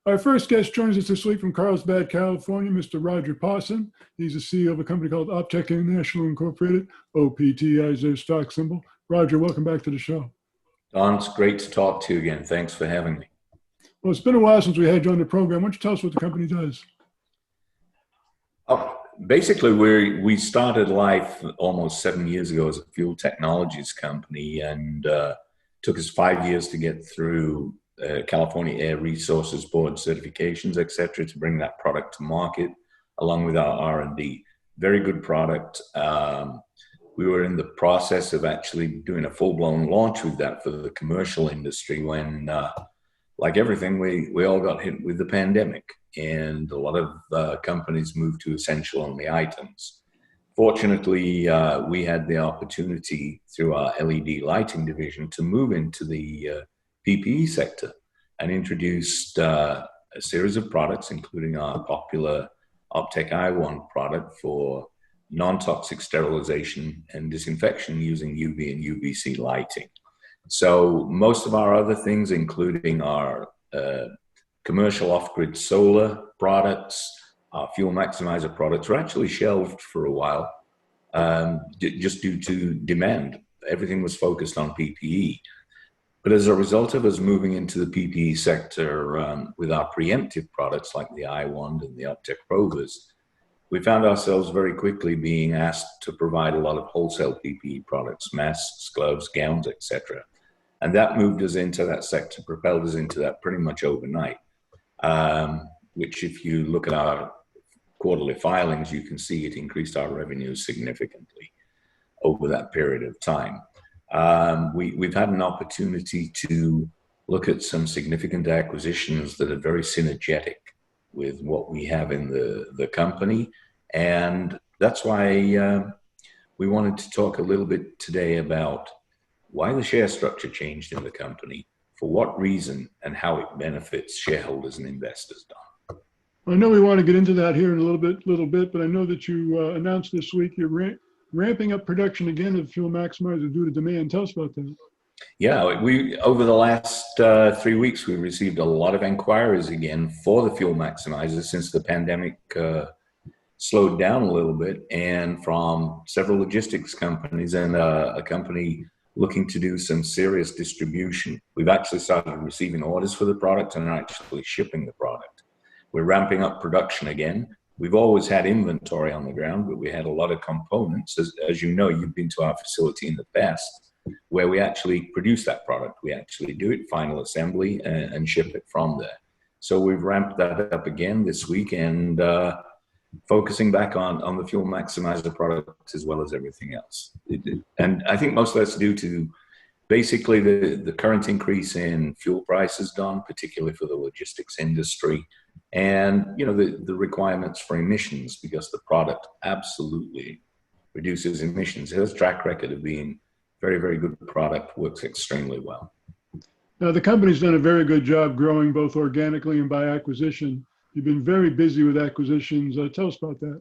Our first guest joins us this week from Carlsbad, California, Mr. Roger Pawson. He's the CEO of a company called Optec International Incorporated. OPTI is their stock symbol. Roger, welcome back to the show. Don, it's great to talk to you again. Thanks for having me. Well, it's been a while since we had you on the program. Why don't you tell us what the company does? Basically, we started life almost 7 years ago as a fuel technologies company, and took us 5 years to get through California Air Resources Board certifications, etc., to bring that product to market, along with our R&D. Very good product. We were in the process of actually doing a full-blown launch with that for the commercial industry when, like everything, we all got hit with the pandemic, and a lot of companies moved to essential-only items. Fortunately, we had the opportunity through our LED lighting division to move into the PPE sector and introduced a series of products, including our popular Optec I1 product for non-toxic sterilization and disinfection using UV and UVC lighting. So most of our other things, including our commercial off-grid solar products, our fuel maximizer products, were actually shelved for a while just due to demand. Everything was focused on PPE. But as a result of us moving into the PPE sector with our preemptive products like the I1 and the Optec Rovers, we found ourselves very quickly being asked to provide a lot of wholesale PPE products, masks, gloves, gowns, etc. And that moved us into that sector, propelled us into that pretty much overnight, which if you look at our quarterly filings, you can see it increased our revenues significantly over that period of time. We've had an opportunity to look at some significant acquisitions that are very synergetic with what we have in the company. And that's why we wanted to talk a little bit today about why the share structure changed in the company, for what reason, and how it benefits shareholders and investors, Don. I know we want to get into that here in a little bit, but I know that you announced this week you're ramping up production again of fuel maximizer due to demand. Tell us about that. Yeah, over the last 3 weeks, we've received a lot of inquiries again for the fuel maximizers since the pandemic slowed down a little bit, and from several logistics companies and a company looking to do some serious distribution. We've actually started receiving orders for the product and are actually shipping the product. We're ramping up production again. We've always had inventory on the ground, but we had a lot of components. As you know, you've been to our facility in the past, where we actually produce that product. We actually do it, final assembly, and ship it from there. So we've ramped that up again this week, and focusing back on the fuel maximizer product as well as everything else. And I think most of that's due to basically the current increase in fuel prices, Don, particularly for the logistics industry, and the requirements for emissions, because the product absolutely reduces emissions. It has a track record of being very, very good product, works extremely well. Now, the company's done a very good job growing both organically and by acquisition. You've been very busy with acquisitions. Tell us about that.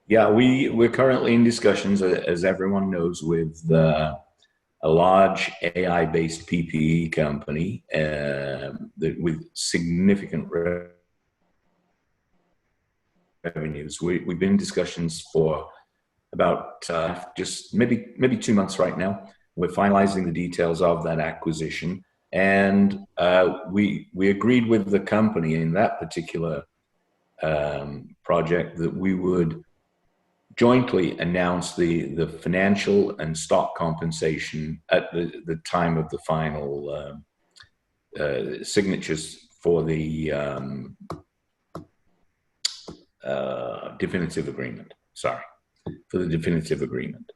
Yeah, we're currently in discussions, as everyone knows, with a large AI-based PPE company with significant revenues. We've been in discussions for about just maybe 2 months right now. We're finalizing the details of that acquisition, and we agreed with the company in that particular project that we would jointly announce the financial and stock compensation at the time of the final signatures for the definitive agreement. For the definitive agreement.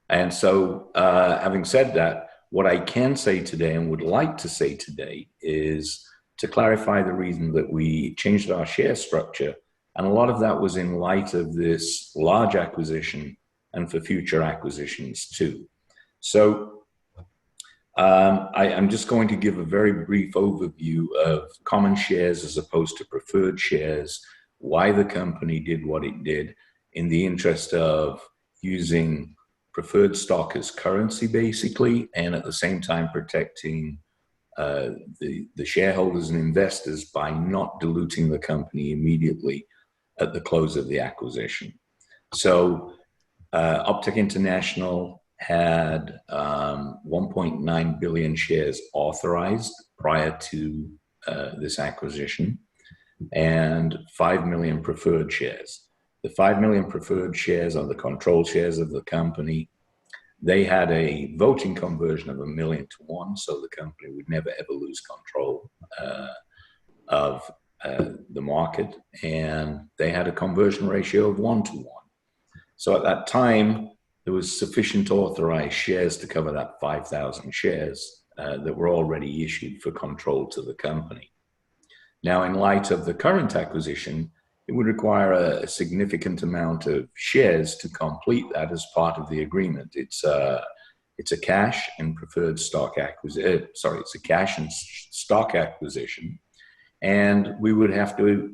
And so, having said that, what I can say today and would like to say today is to clarify the reason that we changed our share structure. And a lot of that was in light of this large acquisition and for future acquisitions too. So I'm just going to give a very brief overview of common shares as opposed to preferred shares, why the company did what it did in the interest of using preferred stock as currency, basically, and at the same time protecting the shareholders and investors by not diluting the company immediately at the close of the acquisition. So Optec International had 1.9 billion shares authorized prior to this acquisition, and 5 million preferred shares. The 5 million preferred shares are the control shares of the company. They had a voting conversion of 1,000,000 to 1, so the company would never ever lose control of the market, and they had a conversion ratio of 1 to 1. So at that time, there was sufficient authorized shares to cover that 5,000 shares that were already issued for control to the company. Now, in light of the current acquisition, it would require a significant amount of shares to complete that as part of the agreement. It's a cash and preferred stock acquisition. It's a cash and stock acquisition, and we would have to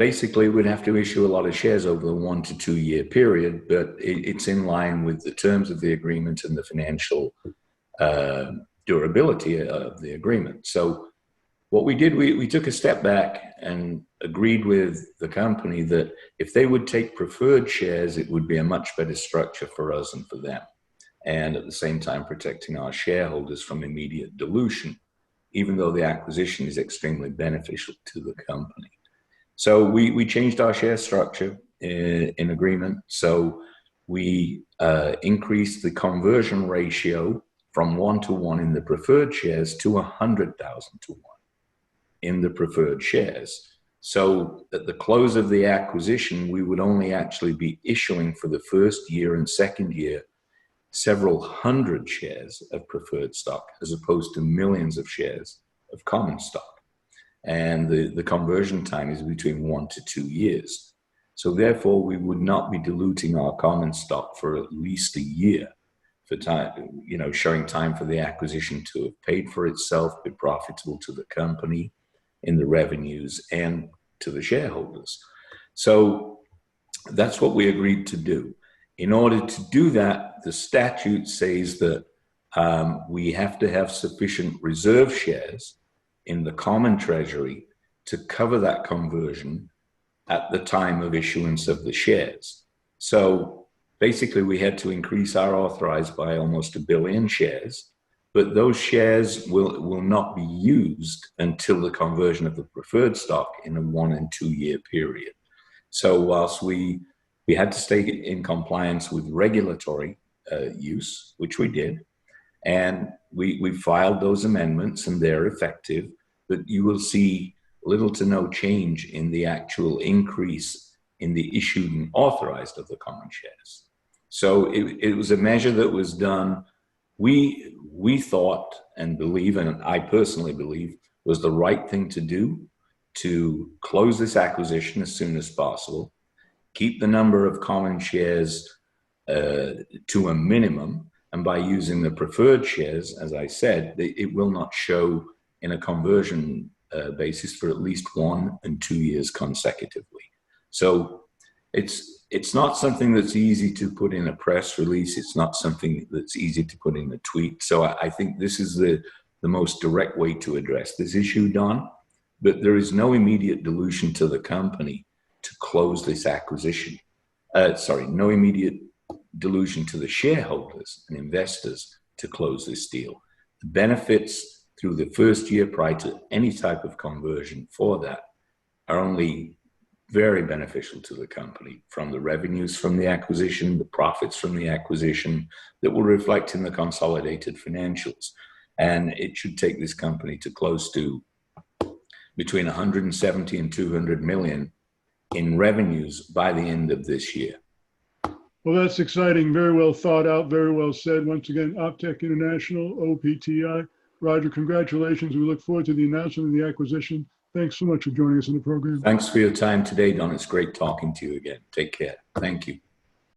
issue a lot of shares over the 1 to 2 year period. But it's in line with the terms of the agreement and the financial durability of the agreement. So what we did, we took a step back and agreed with the company that if they would take preferred shares, it would be a much better structure for us and for them, and at the same time protecting our shareholders from immediate dilution, even though the acquisition is extremely beneficial to the company. So we changed our share structure in agreement. So we increased the conversion ratio from 1 to 1 in the preferred shares to 100,000 to 1 in the preferred shares. So at the close of the acquisition, we would only actually be issuing for the first year and second year several hundred shares of preferred stock, as opposed to millions of shares of common stock. And the conversion time is between 1 to 2 years. So therefore, we would not be diluting our common stock for at least a year, for time, showing time for the acquisition to have paid for itself, be profitable to the company in the revenues and to the shareholders. So that's what we agreed to do. In order to do that, the statute says that we have to have sufficient reserve shares in the common treasury to cover that conversion at the time of issuance of the shares. So basically, we had to increase our authorized by almost 1 billion shares, but those shares will not be used until the conversion of the preferred stock in a 1 and 2 year period. So whilst we had to stay in compliance with regulatory use, which we did, and we filed those amendments and they're effective, but you will see little to no change in the actual increase in the issued and authorized of the common shares. So it was a measure that was done, we thought and believe, and I personally believe, was the right thing to do to close this acquisition as soon as possible, keep the number of common shares to a minimum, and by using the preferred shares, as I said, it will not show in a conversion basis for at least 1 and 2 years consecutively. So it's not something that's easy to put in a press release. It's not something that's easy to put in a tweet. So I think this is the most direct way to address this issue, Don. But there is no immediate dilution to the company to close this acquisition. No immediate dilution to the shareholders and investors to close this deal. The benefits through the first year prior to any type of conversion for that are only very beneficial to the company, from the revenues from the acquisition, the profits from the acquisition that will reflect in the consolidated financials. And it should take this company to close to between 170 and 200 million in revenues by the end of this year. Well, that's exciting. Very well thought out. Very well said. Once again, Optec International, OPTI. Roger, congratulations. We look forward to the announcement of the acquisition. Thanks so much for joining us in the program. Thanks for your time today, Don. It's great talking to you again. Take care. Thank you.